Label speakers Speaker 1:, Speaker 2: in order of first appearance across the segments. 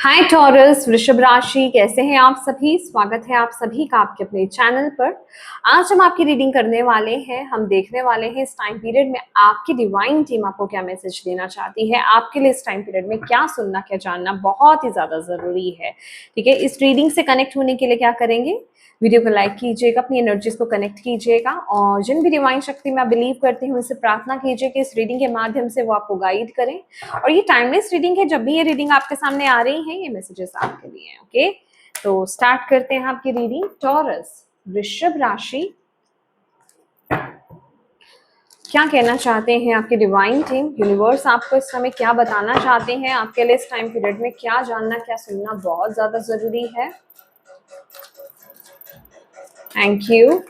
Speaker 1: हाय taurus, वृषभ राशि, कैसे हैं आप सभी। स्वागत है आप सभी का आपके अपने चैनल पर। आज हम आपकी रीडिंग करने वाले हैं। हम देखने वाले हैं इस टाइम पीरियड में आपकी डिवाइन टीम आपको क्या मैसेज देना चाहती है। आपके लिए इस टाइम पीरियड में क्या सुनना, क्या जानना बहुत ही ज्यादा जरूरी है। ठीक है, इस रीडिंग से कनेक्ट होने के लिए क्या करेंगे, वीडियो को लाइक कीजिएगा, अपनी एनर्जीज को कनेक्ट कीजिएगा और जिन भी डिवाइन शक्ति में आप बिलीव करते हैं उनसे प्रार्थना कीजिए कि इस रीडिंग के माध्यम से वो आपको गाइड करें। और ये टाइमलेस रीडिंग है, जब भी ये रीडिंग आपके सामने आ रही है ये मैसेजेस आपके लिए हैं। ओके, तो स्टार्ट करते हैं आपकी रीडिंग। टॉरस, वृषभ राशि, क्या कहना चाहते हैं आपके डिवाइन टीम, यूनिवर्स आपको इस समय क्या बताना चाहते हैं आपके लिए इस टाइम पीरियड में। क्या जानना, क्या सुनना बहुत ज्यादा जरूरी है। Thank you.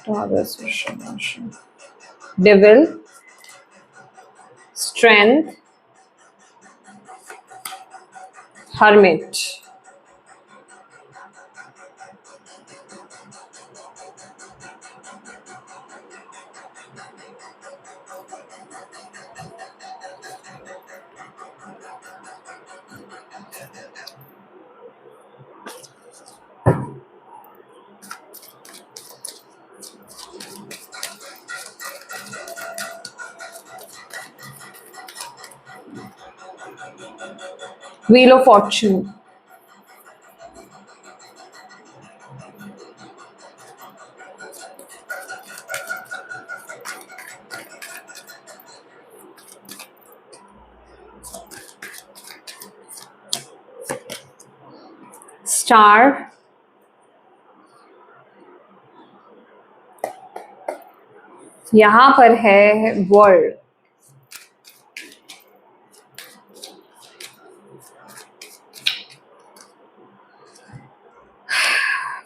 Speaker 1: Taurus, वृषभ राशि, Devil, Strength, Hermit, Wheel of Fortune, Star, यहां पर है world,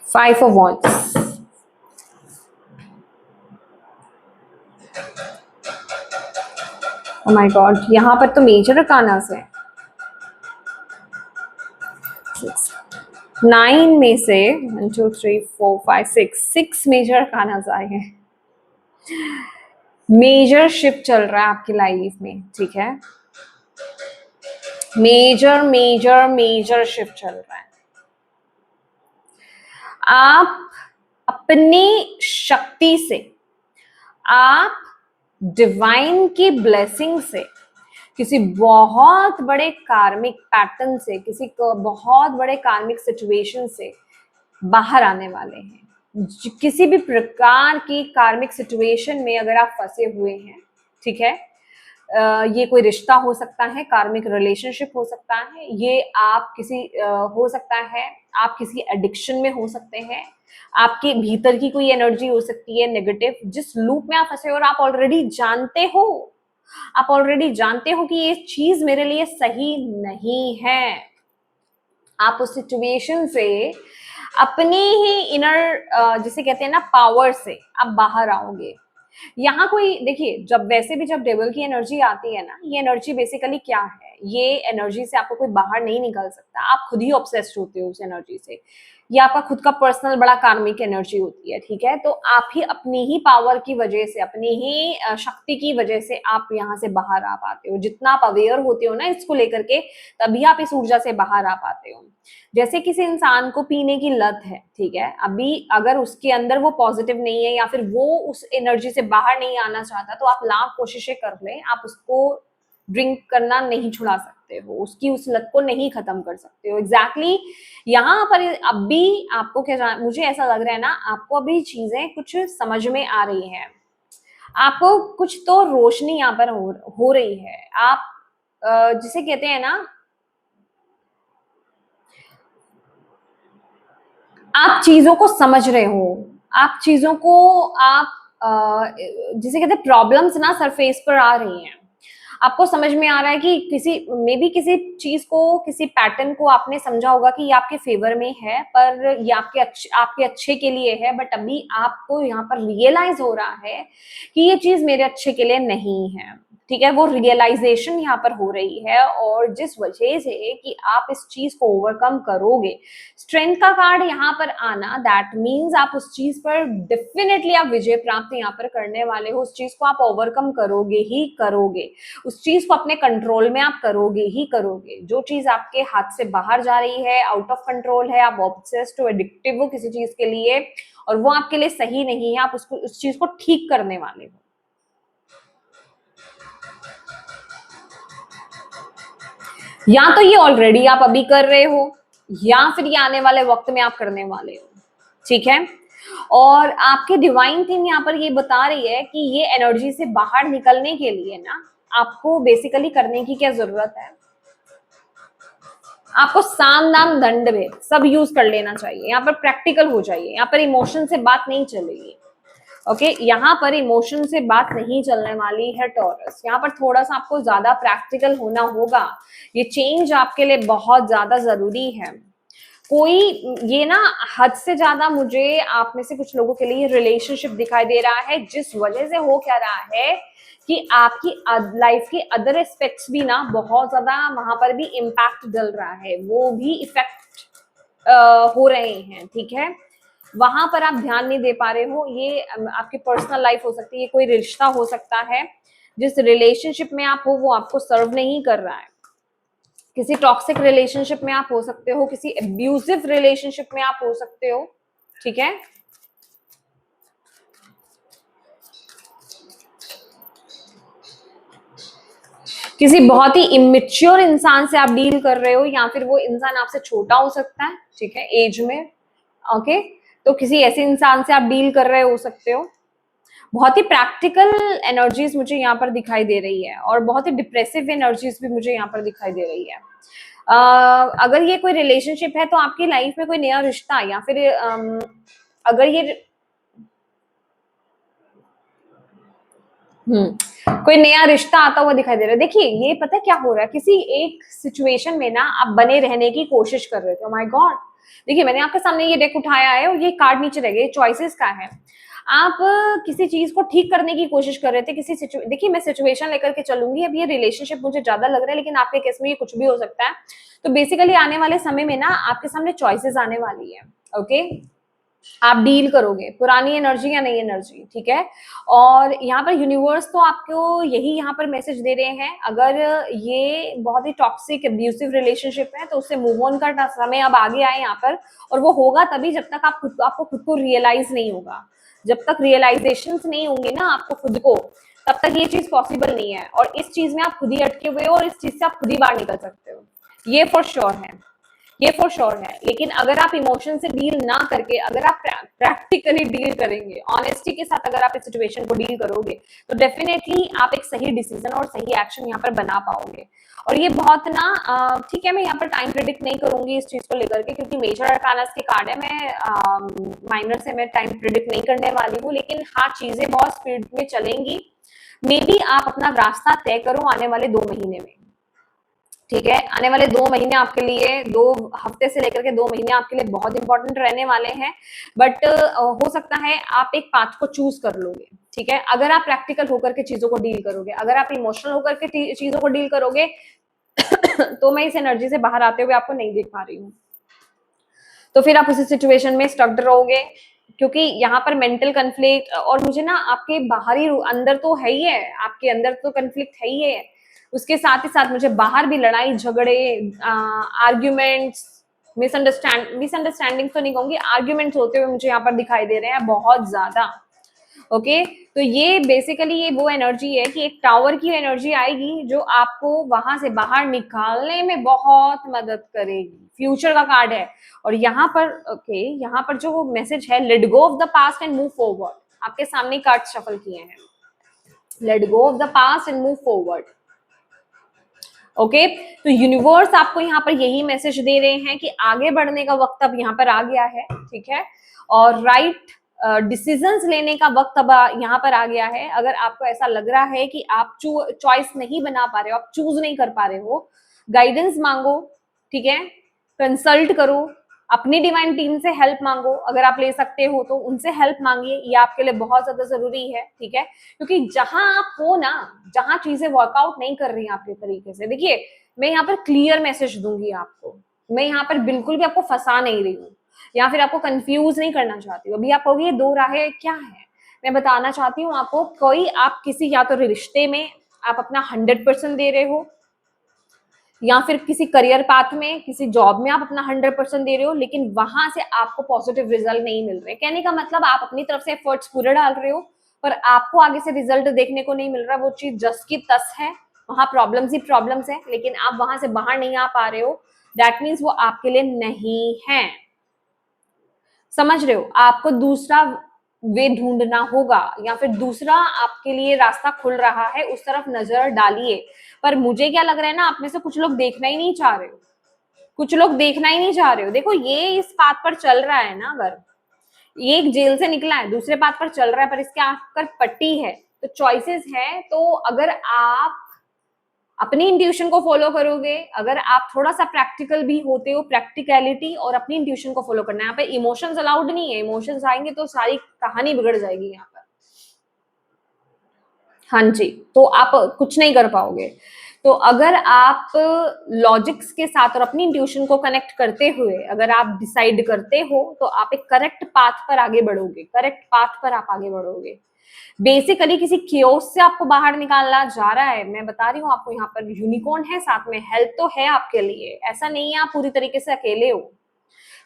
Speaker 1: Five of Wands, oh my God, यहां पर तो मेजर अरकानास है। 9 में से 1 2 3 4 5 6 मेजर अरकानास आए हैं। मेजर शिफ्ट चल रहा है आपकी लाइफ में, ठीक है। मेजर मेजर मेजर शिफ्ट चल रहा है। आप अपनी शक्ति से, आप डिवाइन की ब्लेसिंग से, किसी बहुत बड़े कार्मिक पैटर्न से, किसी बहुत बड़े कार्मिक सिचुएशन से बाहर आने वाले हैं। किसी भी प्रकार की कार्मिक सिचुएशन में अगर आप फंसे हुए हैं, ठीक है, ये कोई रिश्ता हो सकता है, कार्मिक रिलेशनशिप हो सकता है, ये आप किसी हो सकता है आप किसी एडिक्शन में हो सकते हैं, आपके भीतर की कोई एनर्जी हो सकती है नेगेटिव, जिस लूप में आप फंसे हो और आप ऑलरेडी जानते हो, आप ऑलरेडी जानते हो कि ये चीज मेरे लिए सही नहीं है। आप उस सिचुएशन से अपनी ही इनर जिसे कहते हैं ना पावर से आप बाहर आओगे। यहाँ कोई देखिए, जब वैसे भी जब डेविल की एनर्जी आती है ना, ये एनर्जी बेसिकली क्या है, ये एनर्जी से आपको कोई बाहर नहीं निकल सकता, आप खुद ही ऑब्सेस्ड होते हो उस एनर्जी से। ये आपका खुद का पर्सनल बड़ा कार्मिक एनर्जी होती है, ठीक है। तो आप ही अपनी ही पावर की वजह से, अपनी ही शक्ति की वजह से आप यहाँ से बाहर आ पाते हो। जितना आप अवेयर होते हो ना इसको लेकर के, तभी आप इस ऊर्जा से बाहर आ पाते हो। जैसे किसी इंसान को पीने की लत है, ठीक है, अभी अगर उसके अंदर वो पॉजिटिव नहीं है या फिर वो उस एनर्जी से बाहर नहीं आना चाहता, तो आप लाख कोशिशें कर लें, आप उसको ड्रिंक करना नहीं छुड़ा सकते हो, उसकी उस लत को नहीं खत्म कर सकते हो। एग्जैक्टली यहाँ पर अभी आपको क्या, मुझे ऐसा लग रहा है ना, आपको अभी चीजें कुछ समझ में आ रही हैं, आपको कुछ तो रोशनी यहाँ पर हो रही है। आप जिसे कहते हैं ना, आप चीजों को समझ रहे हो, आप चीजों को आप जिसे कहते हैं प्रॉब्लम्स ना सरफेस पर आ रही हैं, आपको समझ में आ रहा है कि किसी मे बी किसी चीज को, किसी पैटर्न को आपने समझा होगा कि ये आपके फेवर में है, पर ये आपके अच्छे के लिए है, बट अभी आपको यहाँ पर रियलाइज हो रहा है कि ये चीज मेरे अच्छे के लिए नहीं है। ठीक है, वो रियलाइजेशन यहाँ पर हो रही है, और जिस वजह से कि आप इस चीज को ओवरकम करोगे, स्ट्रेंथ का कार्ड यहाँ पर आना, दैट मीन्स आप उस चीज पर डेफिनेटली आप विजय प्राप्त यहाँ पर करने वाले हो, उस चीज को आप ओवरकम करोगे ही करोगे, उस चीज को अपने कंट्रोल में आप करोगे ही करोगे। जो चीज आपके हाथ से बाहर जा रही है, आउट ऑफ कंट्रोल है, आप ऑब्सेस्ड हो, एडिक्टिव हो किसी चीज के लिए, और वो आपके लिए सही नहीं है, आप उसको उस चीज को ठीक करने वाले हो। या तो ये ऑलरेडी आप अभी कर रहे हो, या फिर ये आने वाले वक्त में आप करने वाले हो, ठीक है। और आपके डिवाइन टीम यहाँ पर ये बता रही है कि ये एनर्जी से बाहर निकलने के लिए ना आपको बेसिकली करने की क्या जरूरत है, आपको साम दाम दंड भेद सब यूज कर लेना चाहिए। यहाँ पर प्रैक्टिकल हो जाइए, यहाँ पर इमोशन से बात नहीं चलेगी। ओके, यहाँ पर इमोशन से बात नहीं चलने वाली है टॉरस। यहाँ पर थोड़ा सा आपको ज्यादा प्रैक्टिकल होना होगा। ये चेंज आपके लिए बहुत ज्यादा जरूरी है। कोई ये ना हद से ज्यादा मुझे आप में से कुछ लोगों के लिए रिलेशनशिप दिखाई दे रहा है, जिस वजह से हो क्या रहा है कि आपकी लाइफ के अदर एस्पेक्ट्स भी ना बहुत ज्यादा वहां पर भी इम्पैक्ट डल रहा है, वो भी इफेक्ट हो रहे हैं, ठीक है। वहां पर आप ध्यान नहीं दे पा रहे हो। ये आपकी पर्सनल लाइफ हो सकती है, ये कोई रिश्ता हो सकता है, जिस रिलेशनशिप में आप हो वो आपको सर्व नहीं कर रहा है। किसी टॉक्सिक रिलेशनशिप में आप हो सकते हो, किसी अब्यूजिव रिलेशनशिप में आप हो सकते हो, ठीक है। किसी बहुत ही इमेच्योर इंसान से आप डील कर रहे हो, या फिर वो इंसान आपसे छोटा हो सकता है, ठीक है, एज में। ओके, तो किसी ऐसे इंसान से आप डील कर रहे हो सकते हो। बहुत ही प्रैक्टिकल एनर्जीज मुझे यहाँ पर दिखाई दे रही है, और बहुत ही डिप्रेसिव एनर्जीज भी मुझे यहाँ पर दिखाई दे रही है। अगर ये कोई रिलेशनशिप है तो आपकी लाइफ में कोई नया रिश्ता, या फिर अगर ये कोई नया रिश्ता आता हुआ दिखाई दे रहा है। देखिए, ये पता है क्या हो रहा है, किसी एक सिचुएशन में ना आप बने रहने की कोशिश कर रहे थे। माय गॉड, देखिए मैंने आपके सामने ये डेक उठाया है और ये कार्ड नीचे रह गए, चॉइसेस का है। आप किसी चीज को ठीक करने की कोशिश कर रहे थे, देखिए मैं सिचुएशन लेकर के चलूंगी। अब ये रिलेशनशिप मुझे ज्यादा लग रहा है, लेकिन आपके केस में ये कुछ भी हो सकता है। तो बेसिकली आने वाले समय में ना आपके सामने चॉइसेस आने वाली है। ओके, आप डील करोगे पुरानी एनर्जी या नई एनर्जी, ठीक है। और यहाँ पर यूनिवर्स तो आपको यही यहाँ पर मैसेज दे रहे हैं, अगर ये बहुत ही टॉक्सिक एब्यूसिव रिलेशनशिप है तो उससे मूव ऑन का समय अब आगे आए यहाँ पर। और वो होगा तभी जब तक आपको खुद को रियलाइज नहीं होगा। जब तक रियलाइजेशन नहीं होंगे ना आपको खुद को, तब तक ये चीज पॉसिबल नहीं है। और इस चीज में आप खुद ही अटके हुए हो, और इस चीज से आप खुद ही बाहर निकल सकते हो, ये फॉर श्योर है, ये फॉर श्योर है। लेकिन अगर आप इमोशन से डील ना करके, अगर आप प्रैक्टिकली डील करेंगे, ऑनेस्टी के साथ अगर आप इस सिचुएशन को डील करोगे, तो डेफिनेटली आप एक सही डिसीजन और सही एक्शन यहाँ पर बना पाओगे। और ये बहुत ना ठीक है, मैं यहाँ पर टाइम प्रिडिक्ट नहीं करूंगी इस चीज को लेकर के, क्योंकि मेजर अरकानस के कार्ड है, मैं माइनर से मैं टाइम प्रिडिक्ट नहीं करने वाली हूँ। लेकिन हाँ, चीजें बहुत स्पीड में चलेंगी। मे बी आप अपना रास्ता तय करो आने वाले 2 महीने में, ठीक है। आने वाले 2 महीने आपके लिए, 2 हफ्ते से लेकर के 2 महीने आपके लिए बहुत इंपॉर्टेंट रहने वाले हैं। बट हो सकता है आप एक पाथ को चूज कर लोगे, ठीक है, अगर आप प्रैक्टिकल होकर के चीजों को डील करोगे। अगर आप इमोशनल होकर के चीजों को डील करोगे तो मैं इस एनर्जी से बाहर आते हुए आपको नहीं देख पा रही हूँ। तो फिर आप उसी सिचुएशन में स्टक्ड रहोगे, क्योंकि यहाँ पर मेंटल कन्फ्लिक्ट, और मुझे ना आपके बाहरी अंदर तो है ही है, आपके अंदर तो कन्फ्लिक्ट है ही है, उसके साथ ही साथ मुझे बाहर भी लड़ाई झगड़े, आर्ग्यूमेंट्स, मिसअंडरस्टैंडिंग तो नहीं कहूंगी, आर्ग्यूमेंट्स होते हुए मुझे यहाँ पर दिखाई दे रहे हैं बहुत ज्यादा। ओके, तो ये बेसिकली ये वो एनर्जी है कि एक टावर की एनर्जी आएगी जो आपको वहां से बाहर निकालने में बहुत मदद करेगी। फ्यूचर का कार्ड है, और यहाँ पर ओके, यहाँ पर जो मैसेज है, let go of the past and move forward, आपके सामने कार्ड शफल किए हैं, let go of the past and move forward. Okay, तो यूनिवर्स आपको यहाँ पर यही मैसेज दे रहे हैं कि आगे बढ़ने का वक्त अब यहाँ पर आ गया है, ठीक है। और राइट डिसीजंस लेने का वक्त अब यहाँ पर आ गया है। अगर आपको ऐसा लग रहा है कि आप चॉइस नहीं बना पा रहे हो, आप चूज नहीं कर पा रहे हो, गाइडेंस मांगो, ठीक है, कंसल्ट करो, अपनी डिवाइन टीम से हेल्प मांगो, अगर आप ले सकते हो तो उनसे हेल्प मांगिए, ये आपके लिए बहुत ज्यादा जरूरी है, ठीक है। क्योंकि जहां आप हो ना, जहां चीजें वर्कआउट नहीं कर रही आपके तरीके से, देखिए मैं यहाँ पर क्लियर मैसेज दूंगी आपको, मैं यहाँ पर बिल्कुल भी आपको फंसा नहीं रही हूँ या फिर आपको कंफ्यूज नहीं करना चाहती हूँ। अभी आप कहोगे दो राहें क्या है, मैं बताना चाहती हूँ आपको, कोई आप किसी या तो रिश्ते में आप अपना 100% दे रहे हो, या फिर किसी करियर पाथ में, किसी जॉब में आप अपना 100% दे रहे हो, लेकिन वहां से आपको पॉजिटिव रिजल्ट नहीं मिल रहे। कहने का मतलब आप अपनी तरफ से एफर्ट्स पूरे डाल रहे हो, पर आपको आगे से रिजल्ट देखने को नहीं मिल रहा, वो चीज जस की तस है, वहां प्रॉब्लम्स ही प्रॉब्लम्स है, लेकिन आप वहां से बाहर नहीं आ पा रहे हो। दैट मीन्स वो आपके लिए नहीं है, समझ रहे हो। आपको दूसरा वे ढूंढना होगा, या फिर दूसरा आपके लिए रास्ता खुल रहा है, उस तरफ नजर डालिए। पर मुझे क्या लग रहा है ना, आप में से कुछ लोग देखना ही नहीं चाह रहे हो, कुछ लोग देखना ही नहीं चाह रहे हो। देखो ये इस पाथ पर चल रहा है ना, अगर ये एक जेल से निकला है, दूसरे पाथ पर चल रहा है, पर इसके आंख पर पट्टी है, तो चॉइसेस है। तो अगर आप अपनी इंट्यूशन को फॉलो करोगे, अगर आप थोड़ा सा प्रैक्टिकल भी होते हो, प्रैक्टिकलिटी और अपनी इंट्यूशन को फॉलो करना है। यहाँ पे इमोशंस अलाउड नहीं है, इमोशंस आएंगे तो सारी कहानी बिगड़ जाएगी यहाँ पर। हाँ जी, तो आप कुछ नहीं कर पाओगे। तो अगर आप लॉजिक्स के साथ और अपनी इंट्यूशन को कनेक्ट करते हुए अगर आप डिसाइड करते हो, तो आप एक करेक्ट पाथ पर आगे बढ़ोगे, करेक्ट पाथ पर आप आगे बढ़ोगे। बेसिकली किसी क्योस से आपको बाहर निकालना जा रहा है, मैं बता रही हूँ आपको, यहाँ पर यूनिकॉर्न है साथ में, हेल्प तो है आपके लिए, ऐसा नहीं है आप पूरी तरीके से अकेले हो,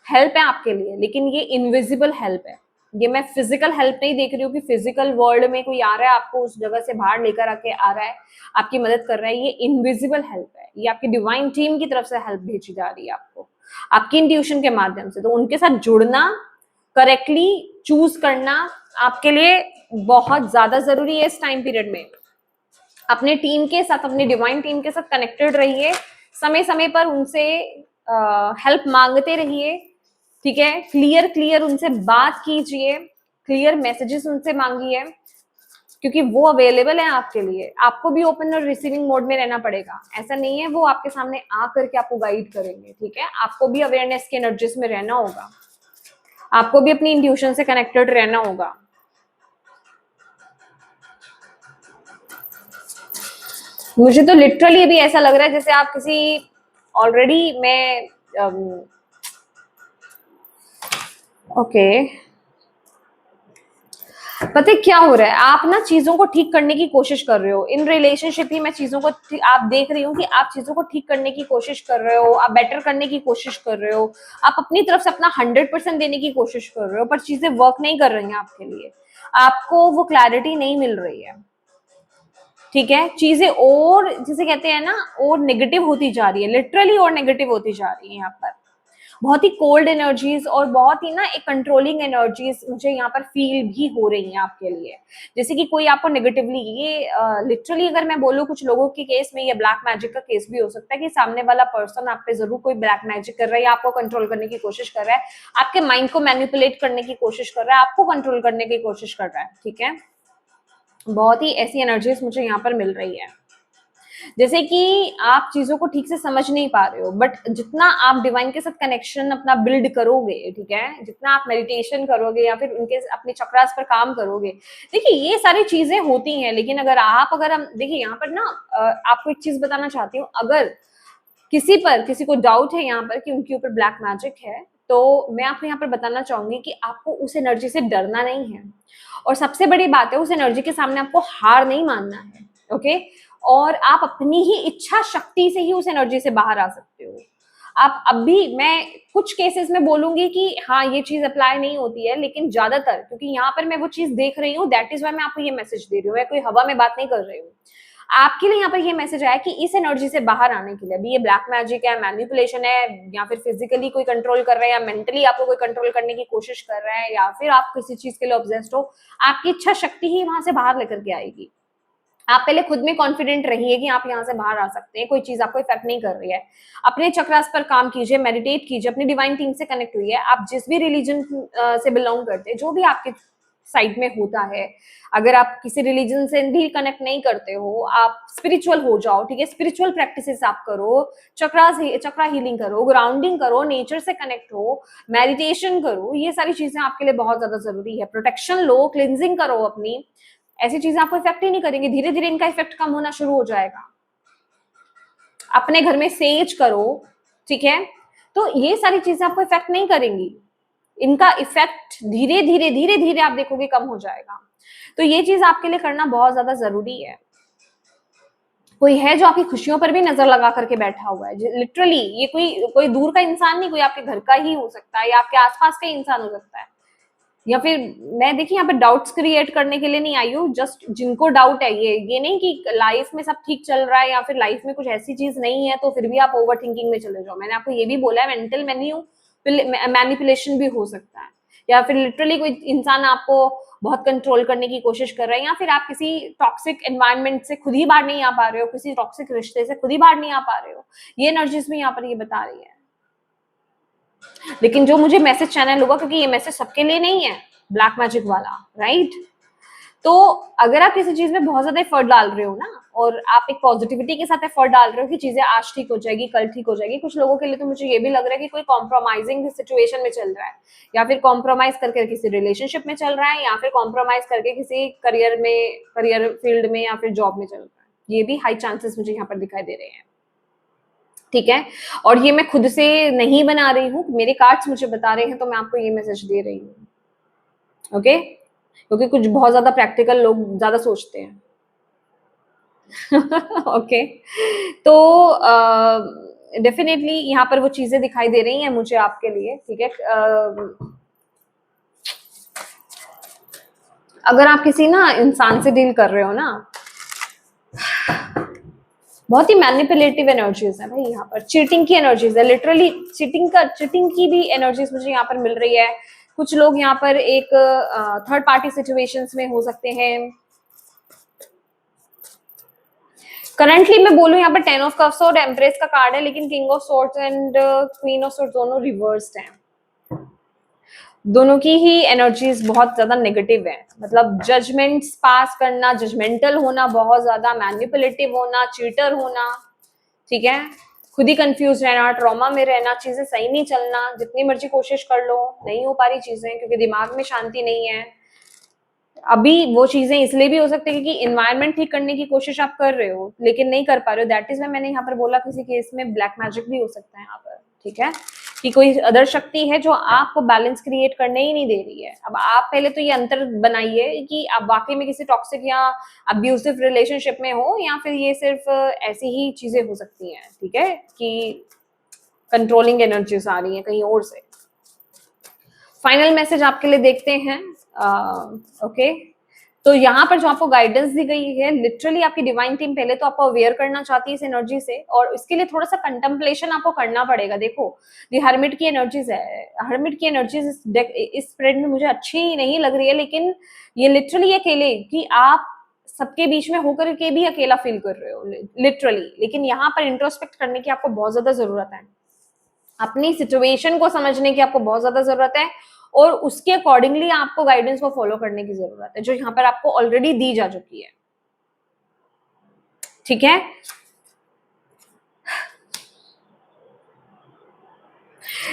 Speaker 1: हेल्प है आपके लिए, लेकिन ये इनविजिबल हेल्प है। ये मैं फिजिकल हेल्प नहीं देख रही हूँ कि फिजिकल वर्ल्ड में कोई आ रहा है आपको उस जगह से बाहर लेकर आके आ रहा है, आपकी मदद कर रहा है। ये इनविजिबल हेल्प है, ये आपकी डिवाइन टीम की तरफ से हेल्प भेजी जा रही है आपको, आपकी इंट्यूशन के माध्यम से। तो उनके साथ जुड़ना, करेक्टली चूज करना आपके लिए बहुत ज्यादा जरूरी है इस टाइम पीरियड में। अपने टीम के साथ, अपनी डिवाइन टीम के साथ कनेक्टेड रहिए, समय समय पर उनसे हेल्प मांगते रहिए, ठीक है। क्लियर क्लियर उनसे बात कीजिए, क्लियर मैसेजेस उनसे मांगिए, क्योंकि वो अवेलेबल है आपके लिए। आपको भी ओपन और रिसीविंग मोड में रहना पड़ेगा, ऐसा नहीं है वो आपके सामने आकर के आपको गाइड करेंगे, ठीक है। आपको भी अवेयरनेस के एनर्जीज में रहना होगा, आपको भी अपनी इंट्यूशन से कनेक्टेड रहना होगा। मुझे तो लिटरली अभी ऐसा लग रहा है जैसे आप किसी ऑलरेडी मैं ओके पता है क्या हो रहा है, आप ना चीजों को ठीक करने की कोशिश कर रहे हो इन रिलेशनशिप ही। मैं चीजों को आप देख रही हूँ कि आप चीजों को ठीक करने की कोशिश कर रहे हो, आप बेटर करने की कोशिश कर रहे हो, आप अपनी तरफ से अपना 100% देने की कोशिश कर रहे हो, पर चीजें वर्क नहीं कर रही हैं आपके लिए, आपको वो क्लैरिटी नहीं मिल रही है, ठीक है। चीजें और जिसे कहते हैं ना, और नेगेटिव होती जा रही है, लिटरली और नेगेटिव होती जा रही है। यहाँ पर बहुत ही कोल्ड एनर्जीज और बहुत ही ना एक कंट्रोलिंग एनर्जीज मुझे यहाँ पर फील भी हो रही हैं आपके लिए, जैसे कि कोई आपको नेगेटिवली, ये लिटरली अगर मैं बोलूँ कुछ लोगों के केस में ये ब्लैक मैजिक का केस भी हो सकता है कि सामने वाला पर्सन आप पे जरूर कोई ब्लैक मैजिक कर रहा है, या आपको कंट्रोल करने की कोशिश कर रहा है, आपके माइंड को मैनिपुलेट करने की कोशिश कर रहा है, आपको कंट्रोल करने की कोशिश कर रहा है, ठीक है। बहुत ही ऐसी एनर्जीज मुझे यहाँ पर मिल रही है, जैसे कि आप चीजों को ठीक से समझ नहीं पा रहे हो, बट जितना आप डिवाइन के साथ कनेक्शन अपना बिल्ड करोगे, ठीक है, जितना आप मेडिटेशन करोगे या फिर उनके अपने चक्रास पर काम करोगे, देखिए ये सारी चीजें होती हैं। लेकिन अगर हम देखिए यहाँ पर ना आपको एक चीज बताना चाहती हूँ, अगर किसी को डाउट है यहाँ पर कि उनके ऊपर ब्लैक मैजिक है, तो मैं आपको यहाँ पर बताना चाहूंगी कि आपको उस एनर्जी से डरना नहीं है, और सबसे बड़ी बात है उस एनर्जी के सामने आपको हार नहीं मानना है, ओके। और आप अपनी ही इच्छा शक्ति से ही उस एनर्जी से बाहर आ सकते हो। आप अभी, मैं कुछ केसेस में बोलूंगी कि हाँ ये चीज अप्लाई नहीं होती है, लेकिन ज्यादातर, क्योंकि यहाँ पर मैं वो चीज देख रही हूँ, दैट इज वाई मैं आपको ये मैसेज दे रही हूँ, मैं कोई हवा में बात नहीं कर रही हूँ। आपके लिए यहाँ पर ये मैसेज आया कि इस एनर्जी से बाहर आने के लिए, अभी ये ब्लैक मैजिक है, मैनिपुलेशन है, या फिर फिजिकली कोई कंट्रोल कर रहा है, या मेंटली आपको कोई कंट्रोल करने की कोशिश कर रहा है, या फिर आप किसी चीज के लिए ऑब्सेस्ड हो, आपकी इच्छा शक्ति ही वहां से बाहर लेकर के आएगी। आप पहले खुद में कॉन्फिडेंट रहिए कि आप यहाँ से बाहर आ सकते हैं, कोई चीज आपको इफेक्ट नहीं कर रही है। अपने चक्रास पर काम कीजिए, मेडिटेट कीजिए, अपनी डिवाइन टीम से कनेक्ट हुई है, आप जिस भी रिलीजन से बिलोंग करते हैं, जो भी आपके साइड में होता है। अगर आप किसी रिलीजन से भी कनेक्ट नहीं करते हो, आप स्पिरिचुअल हो जाओ, ठीक है, स्पिरिचुअल प्रैक्टिसेस आप करो, चक्रा हीलिंग करो, ग्राउंडिंग करो, नेचर से कनेक्ट हो, मेडिटेशन करो, ये सारी चीजें आपके लिए बहुत ज्यादा जरूरी है। प्रोटेक्शन लो, क्लिनजिंग करो अपनी, ऐसी चीजें आपको इफेक्ट ही नहीं करेंगी, धीरे धीरे इनका इफेक्ट कम होना शुरू हो जाएगा। अपने घर में सेज करो, ठीक है, तो ये सारी चीजें आपको इफेक्ट नहीं करेंगी, इनका इफेक्ट धीरे धीरे धीरे धीरे आप देखोगे कम हो जाएगा। तो ये चीज आपके लिए करना बहुत ज्यादा जरूरी है। कोई है जो आपकी खुशियों पर भी नजर लगा करके बैठा हुआ है, लिटरली, ये कोई दूर का इंसान नहीं, कोई आपके घर का ही हो सकता है या आपके आसपास का इंसान हो सकता है, या फिर मैं देखिए यहाँ पे डाउट्स क्रिएट करने के लिए नहीं आई हूँ, जस्ट जिनको डाउट है, ये नहीं कि लाइफ में सब ठीक चल रहा है या फिर लाइफ में कुछ ऐसी चीज नहीं है तो फिर भी आप ओवर थिंकिंग में चले जाओ। मैंने आपको ये भी बोला है मेंटल मैनिपुलेशन भी हो सकता है, या फिर लिटरली कोई इंसान आपको बहुत कंट्रोल करने की कोशिश कर रहा है, या फिर आप किसी टॉक्सिक एनवायरनमेंट से खुद ही बाहर नहीं आ पा रहे हो, किसी टॉक्सिक रिश्ते से खुद ही बाहर नहीं आ पा रहे हो, ये एनर्जीज भी यहाँ पर ये बता रही है। लेकिन जो मुझे मैसेज चैनल होगा, क्योंकि ये मैसेज सबके लिए नहीं है ब्लैक मैजिक वाला, राइट, तो अगर आप किसी चीज में बहुत ज्यादा एफर्ट डाल रहे हो ना, और आप एक पॉजिटिविटी के साथ एफर्ट डाल रहे हो कि चीजें आज ठीक हो जाएगी, कल ठीक हो जाएगी, कुछ लोगों के लिए तो मुझे ये भी लग रहा है कि कोई कॉम्प्रोमाइजिंग सिचुएशन में चल रहा है, या फिर कॉम्प्रोमाइज करके किसी रिलेशनशिप में चल रहा है, या फिर कॉम्प्रोमाइज करके किसी करियर फील्ड में या फिर जॉब में चल रहा है। ये भी हाई चांसेस मुझे यहाँ पर दिखाई दे रहे हैं, ठीक है, और ये मैं खुद से नहीं बना रही हूँ, मेरे कार्ड्स मुझे बता रहे हैं तो मैं आपको ये मैसेज दे रही हूँ, ओके, क्योंकि कुछ बहुत ज्यादा प्रैक्टिकल लोग ज्यादा सोचते हैं। ओके, तो डेफिनेटली यहाँ पर वो चीजें दिखाई दे रही हैं मुझे आपके लिए, ठीक है। अगर आप किसी ना इंसान से डील कर रहे हो ना, बहुत ही मैनिपुलेटिव एनर्जीज है भाई, यहाँ पर चीटिंग की एनर्जीज है, लिटरली चीटिंग की भी एनर्जीज मुझे यहाँ पर मिल रही है। कुछ लोग यहाँ पर एक थर्ड पार्टी सिचुएशंस में हो सकते हैं। करंटली मैं बोलूं यहाँ पर 10 ऑफ कप्स और एम्प्रेस का कार्ड है, लेकिन king of swords and queen of swords दोनों रिवर्स्ड हैं। दोनों की ही एनर्जीज बहुत ज्यादा नेगेटिव है, मतलब जजमेंट्स पास करना, जजमेंटल होना, बहुत ज्यादा मैनिपुलेटिव होना, चीटर होना, ठीक है, खुद ही कंफ्यूज रहना, ट्रॉमा में रहना, चीजें सही नहीं चलना, जितनी मर्जी कोशिश कर लो नहीं हो पा रही चीजें, क्योंकि दिमाग में शांति नहीं है। अभी वो चीजें इसलिए भी हो सकती है क्योंकि इन्वायरमेंट ठीक करने की कोशिश आप कर रहे हो लेकिन नहीं कर पा रहे हो, दैट इज मैंने यहाँ पर बोला किसी केस में ब्लैक मैजिक भी हो सकता है यहाँ पर, ठीक है, कि कोई अदर शक्ति है जो आपको बैलेंस क्रिएट करने ही नहीं दे रही है। अब आप पहले तो ये अंतर बनाइए कि आप वाकई में किसी टॉक्सिक या अब्यूसिव रिलेशनशिप में हो, या फिर ये सिर्फ ऐसी ही चीजें हो सकती हैं, ठीक है, कि कंट्रोलिंग एनर्जीज आ रही है कहीं और से। फाइनल मैसेज आपके लिए देखते हैं। ओके, तो यहाँ पर जो आपको गाइडेंस दी गई है, लिटरली आपकी डिवाइन टीम पहले तो आपको अवेयर करना चाहती है इस एनर्जी से, और इसके लिए थोड़ा सा कंटेम्पलेशन आपको करना पड़ेगा। देखो, ये हर्मिट की एनर्जीज है, हर्मिट की एनर्जीज इस स्प्रेड में मुझे अच्छी नहीं लग रही है, लेकिन ये लिटरली अकेले कि आप सबके बीच में होकर के भी अकेला फील कर रहे हो लिटरली, लेकिन यहाँ पर इंट्रोस्पेक्ट करने की आपको बहुत ज्यादा जरूरत है, अपनी सिचुएशन को समझने की आपको बहुत ज्यादा जरूरत है, और उसके अकॉर्डिंगली आपको गाइडेंस को फॉलो करने की जरूरत है जो यहाँ पर आपको ऑलरेडी दी जा चुकी है, ठीक है।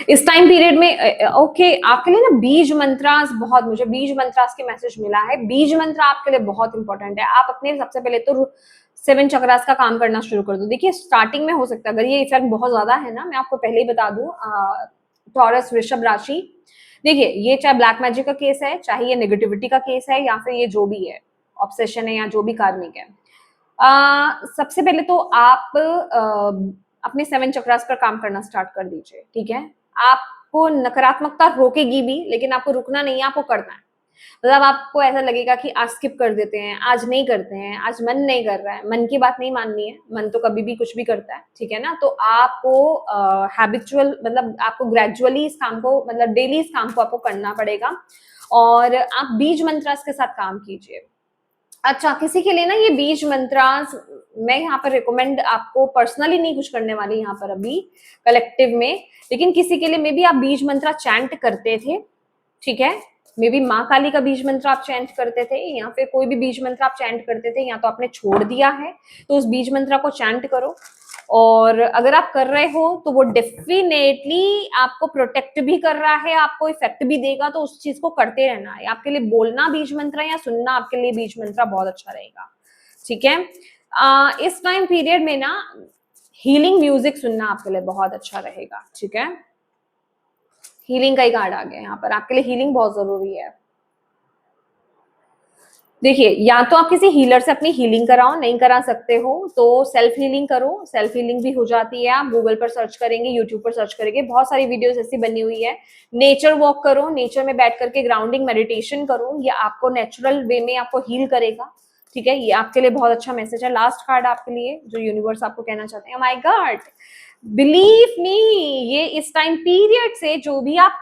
Speaker 1: इस टाइम पीरियड में ओके, आपके लिए ना बीज मंत्रास, बहुत मुझे बीज मंत्रास के मैसेज मिला है। बीज मंत्र आपके लिए बहुत इंपॉर्टेंट है। आप अपने सबसे पहले तो 7 चक्रास का काम करना शुरू कर दो। देखिए, स्टार्टिंग में हो सकता है, अगर ये इफेक्ट बहुत ज्यादा है ना, मैं आपको पहले ही बता दूं, टॉरस वृषभ राशि, देखिए, ये चाहे ब्लैक मैजिक का केस है, चाहे ये नेगेटिविटी का केस है, या फिर ये जो भी है, ऑब्सेशन है या जो भी कार्मिक है, सबसे पहले तो आप अपने 7 चक्रास पर काम करना स्टार्ट कर दीजिए, ठीक है। आपको नकारात्मकता रोकेगी भी, लेकिन आपको रुकना नहीं है, आपको करना है। मतलब आपको ऐसा लगेगा कि आज स्किप कर देते हैं, आज नहीं करते हैं, आज मन नहीं कर रहा है, मन की बात नहीं माननी है, मन तो कभी भी कुछ भी करता है, ठीक है ना। तो आपको हैबिचुअल, मतलब आपको ग्रेजुअली इस काम को, मतलब डेली इस काम को आपको करना पड़ेगा, और आप बीज मंत्रास के साथ काम कीजिए। अच्छा, किसी के लिए ना ये बीज मंत्रास मैं यहाँ पर रिकमेंड आपको पर्सनली नहीं कुछ करने वाली यहाँ पर अभी कलेक्टिव में, लेकिन किसी के लिए मे बी आप बीज मंत्रा चैंट करते थे, ठीक है, मे बी माँ काली का बीज मंत्र आप चैंट करते थे, या फिर कोई भी बीज मंत्र आप चैंट करते थे, या तो आपने छोड़ दिया है, तो उस बीज मंत्र को चैंट करो। और अगर आप कर रहे हो तो वो डेफिनेटली आपको प्रोटेक्ट भी कर रहा है, आपको इफेक्ट भी देगा, तो उस चीज को करते रहना है। आपके लिए बोलना बीज मंत्र या सुनना आपके लिए बीज मंत्र बहुत अच्छा रहेगा, ठीक है। इस टाइम पीरियड में ना हीलिंग म्यूजिक सुनना आपके लिए बहुत अच्छा रहेगा, ठीक है। हीलिंग का ही कार्ड आ गया यहाँ पर, आपके लिए हीलिंग बहुत जरूरी है। देखिए, या तो आप किसी हीलर से अपनी हीलिंग कराओ, नहीं करा सकते हो तो सेल्फ हीलिंग करो। सेल्फ हीलिंग भी हो जाती है, आप गूगल पर सर्च करेंगे, यूट्यूब पर सर्च करेंगे, बहुत सारी वीडियोस ऐसी बनी हुई है। नेचर वॉक करो, नेचर में बैठ करके ग्राउंडिंग मेडिटेशन करो, ये आपको नेचुरल वे में आपको हील करेगा, ठीक है। ये आपके लिए बहुत अच्छा मैसेज है। लास्ट कार्ड आपके लिए जो यूनिवर्स आपको कहना चाहते हैं, माय गॉड, बिलीव मी, ये इस टाइम पीरियड से जो भी आप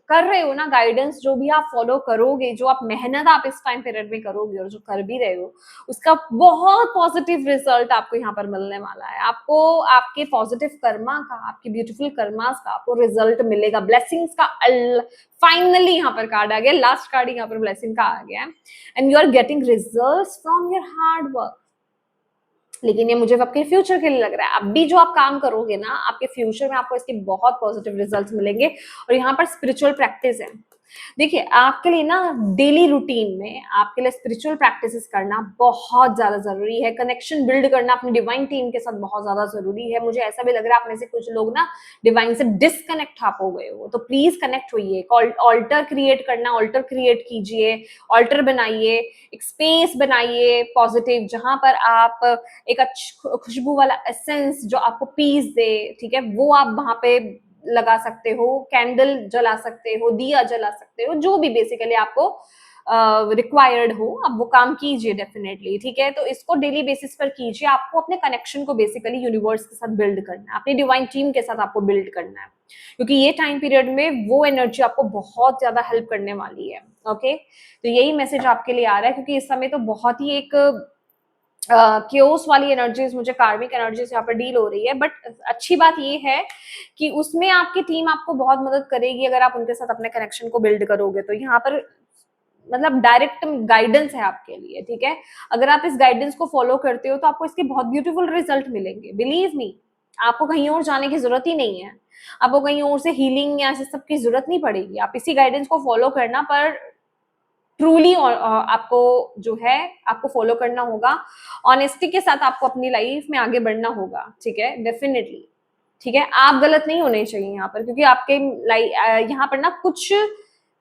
Speaker 1: कर रहे हो ना, गाइडेंस जो भी आप फॉलो करोगे, जो आप मेहनत आप इस टाइम पीरियड में करोगे और जो कर भी रहे हो, उसका बहुत पॉजिटिव रिजल्ट आपको यहाँ पर मिलने वाला है। आपको आपके पॉजिटिव कर्मा का, आपके ब्यूटीफुल कर्मास का आपको रिजल्ट मिलेगा, ब्लेसिंग्स का। फाइनली यहाँ पर कार्ड आ गया, लास्ट कार्ड यहाँ पर ब्लेसिंग का आ गया, and you are getting results from your hard work. लेकिन ये मुझे आपके फ्यूचर के लिए लग रहा है, अब भी जो आप काम करोगे ना, आपके फ्यूचर में आपको इसके बहुत पॉजिटिव रिजल्ट्स मिलेंगे। और यहाँ पर स्पिरिचुअल प्रैक्टिस है। देखिए, आपके लिए ना डेली रूटीन में आपके लिए स्पिरिचुअल प्रैक्टिसेस करना बहुत ज्यादा जरूरी है। कनेक्शन बिल्ड करना अपनी डिवाइन टीम के साथ बहुत ज्यादा जरूरी है। मुझे ऐसा भी लग रहा है आप में से कुछ लोग ना डिवाइन से डिसकनेक्ट आप हो गए हो, तो प्लीज कनेक्ट होइए। ऑल्टर क्रिएट करना, ऑल्टर क्रिएट कीजिए, ऑल्टर बनाइए, एक स्पेस बनाइए पॉजिटिव, जहां पर आप एक अच्छी खुशबू वाला एसेंस जो आपको पीस दे, ठीक है, वो आप वहां पे लगा सकते हो, कैंडल जला सकते हो, दिया जला सकते हो, जो भी बेसिकली आपको रिक्वायर्ड हो, आप वो काम कीजिए डेफिनेटली, ठीक है। तो इसको डेली बेसिस पर कीजिए। आपको अपने कनेक्शन को बेसिकली यूनिवर्स के साथ बिल्ड करना है, अपनी डिवाइन टीम के साथ आपको बिल्ड करना है, क्योंकि ये टाइम पीरियड में वो एनर्जी आपको बहुत ज्यादा हेल्प करने वाली है, ओके। तो यही मैसेज आपके लिए आ रहा है, क्योंकि इस समय तो बहुत ही एक क्योस वाली एनर्जीज, मुझे कार्मिक एनर्जीज यहाँ पर डील हो रही है। बट अच्छी बात ये है कि उसमें आपकी टीम आपको बहुत मदद करेगी अगर आप उनके साथ अपने कनेक्शन को बिल्ड करोगे। तो यहाँ पर मतलब डायरेक्ट गाइडेंस है आपके लिए, ठीक है। अगर आप इस गाइडेंस को फॉलो करते हो तो आपको इसके बहुत ब्यूटीफुल रिजल्ट मिलेंगे, बिलीव मी। आपको कहीं और जाने की जरूरत ही नहीं है, आपको कहीं और से हीलिंग या सब की जरूरत नहीं पड़ेगी। आप इसी गाइडेंस को फॉलो करना, पर ट्रूली आपको जो है आपको फॉलो करना होगा, ऑनेस्टी के साथ आपको अपनी लाइफ में आगे बढ़ना होगा, ठीक है, डेफिनेटली, ठीक है। आप गलत नहीं होने चाहिए यहाँ पर, क्योंकि आपके यहाँ पर ना कुछ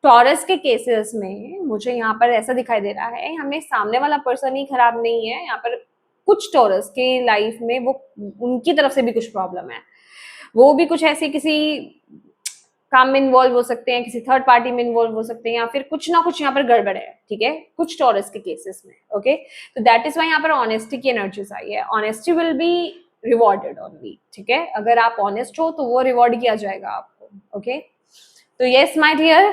Speaker 1: टॉरस के केसेस में मुझे यहाँ पर ऐसा दिखाई दे रहा है, हमें सामने वाला पर्सन ही खराब नहीं है, यहाँ पर कुछ टॉरस के लाइफ में वो उनकी तरफ से भी कुछ प्रॉब्लम है, वो भी कुछ ऐसे किसी काम में इन्वॉल्व हो सकते हैं, किसी थर्ड पार्टी में इन्वॉल्व हो सकते हैं, या फिर कुछ ना कुछ यहाँ पर गड़बड़ है, ठीक है, कुछ टॉरस के केसेस में, ओके। तो दैट इज वाई यहाँ पर ऑनेस्टी की एनर्जीज आई है। Honesty will be rewarded only, ठीक है। अगर आप ऑनेस्ट हो तो वो रिवॉर्ड किया जाएगा आपको, ओके। तो यस माय डियर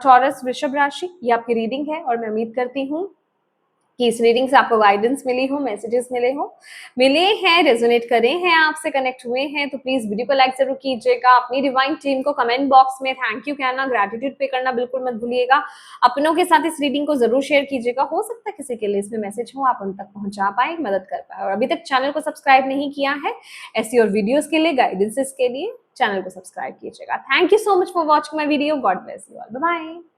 Speaker 1: टॉरस वृषभ राशि, ये आपकी रीडिंग है, और मैं उम्मीद करती हूँ कि इस रीडिंग से आपको गाइडेंस मिली हो, मैसेजेस मिले हैं, रेजोनेट करे हैं, आपसे कनेक्ट हुए हैं, तो प्लीज वीडियो को लाइक जरूर कीजिएगा। अपनी डिवाइन टीम को कमेंट बॉक्स में थैंक यू कहना, ग्रेटिट्यूड पे करना बिल्कुल मत भूलिएगा। अपनों के साथ इस रीडिंग को जरूर शेयर कीजिएगा, हो सकता है किसी के लिए इसमें मैसेज हो, आप उन तक पहुंचा पाए, मदद कर पाए। और अभी तक चैनल को सब्सक्राइब नहीं किया है, ऐसी और वीडियोज के लिए, गाइडेंसेस के लिए चैनल को सब्सक्राइब कीजिएगा। Thank you so much for watching my video, God bless you all, bye bye.